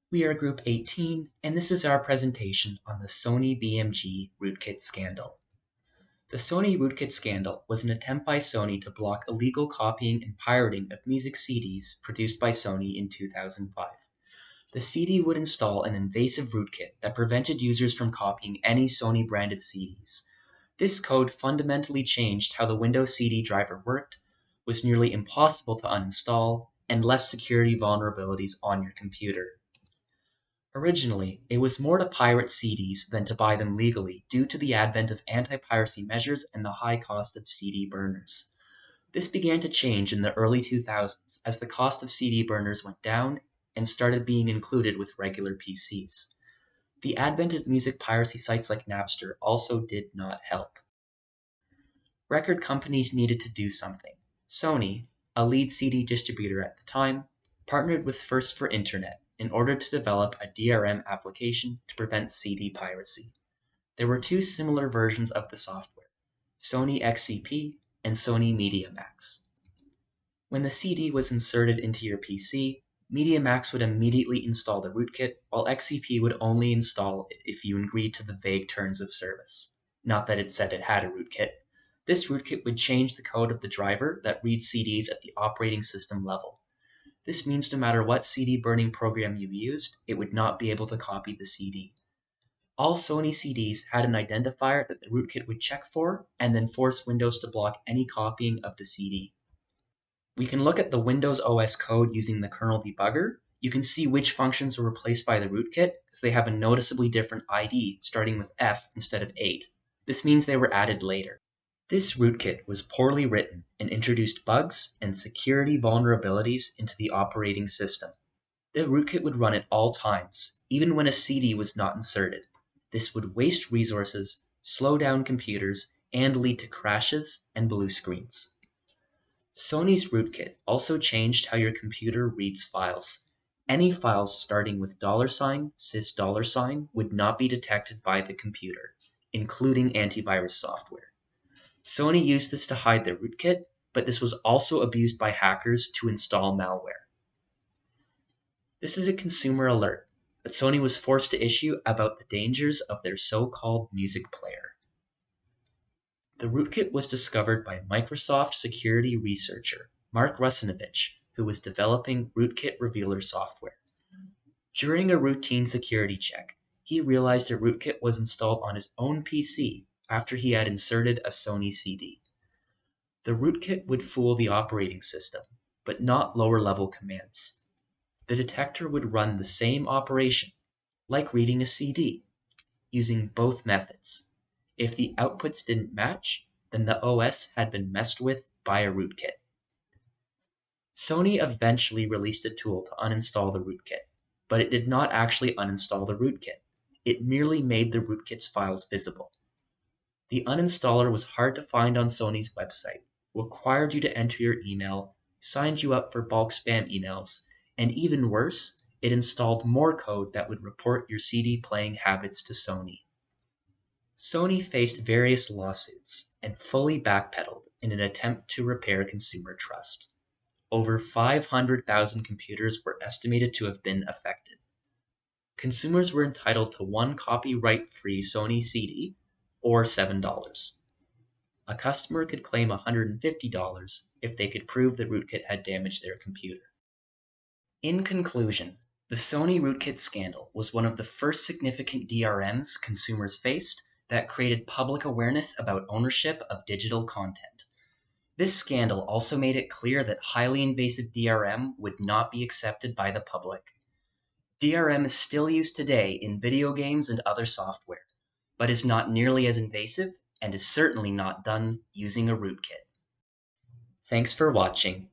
We are Group 18, and this is our presentation on the Sony BMG Rootkit scandal. The Sony Rootkit scandal was an attempt by Sony to block illegal copying and pirating of music CDs produced by Sony in 2005. The CD would install an invasive rootkit that prevented users from copying any Sony-branded CDs. This code fundamentally changed how the Windows CD driver worked, was nearly impossible to uninstall, and left security vulnerabilities on your computer. Originally, it was more to pirate CDs than to buy them legally due to the advent of anti-piracy measures and the high cost of CD burners. This began to change in the early 2000s as the cost of CD burners went down and started being included with regular PCs. The advent of music piracy sites like Napster also did not help. Record companies needed to do something. Sony, a lead CD distributor at the time, partnered with First for Internet in order to develop a DRM application to prevent CD piracy. There were two similar versions of the software, Sony XCP and Sony MediaMax. When the CD was inserted into your PC, MediaMax would immediately install the rootkit, while XCP would only install it if you agreed to the vague terms of service. Not that it said it had a rootkit. This rootkit would change the code of the driver that reads CDs at the operating system level. This means no matter what CD burning program you used, it would not be able to copy the CD. All Sony CDs had an identifier that the rootkit would check for and then force Windows to block any copying of the CD. We can look at the Windows OS code using the kernel debugger. You can see which functions were replaced by the rootkit, as they have a noticeably different ID starting with F instead of 8. This means they were added later. This rootkit was poorly written and introduced bugs and security vulnerabilities into the operating system. The rootkit would run at all times, even when a CD was not inserted. This would waste resources, slow down computers, and lead to crashes and blue screens. Sony's rootkit also changed how your computer reads files. Any files starting with $sys would not be detected by the computer, including antivirus software. Sony used this to hide their rootkit, but this was also abused by hackers to install malware. This is a consumer alert that Sony was forced to issue about the dangers of their so-called music player. The rootkit was discovered by Microsoft security researcher Mark Russinovich, who was developing rootkit revealer software. During a routine security check, he realized a rootkit was installed on his own PC after he had inserted a Sony CD. The rootkit would fool the operating system, but not lower-level commands. The detector would run the same operation, like reading a CD, using both methods. If the outputs didn't match, then the OS had been messed with by a rootkit. Sony eventually released a tool to uninstall the rootkit, but it did not actually uninstall the rootkit. It merely made the rootkit's files visible. The uninstaller was hard to find on Sony's website, required you to enter your email, signed you up for bulk spam emails, and even worse, it installed more code that would report your CD playing habits to Sony. Sony faced various lawsuits and fully backpedaled in an attempt to repair consumer trust. Over 500,000 computers were estimated to have been affected. Consumers were entitled to one copyright-free Sony CD, or $7. A customer could claim $150 if they could prove the rootkit had damaged their computer. In conclusion, the Sony rootkit scandal was one of the first significant DRMs consumers faced that created public awareness about ownership of digital content. This scandal also made it clear that highly invasive DRM would not be accepted by the public. DRM is still used today in video games and other software, but is not nearly as invasive and is certainly not done using a rootkit. Thanks for watching.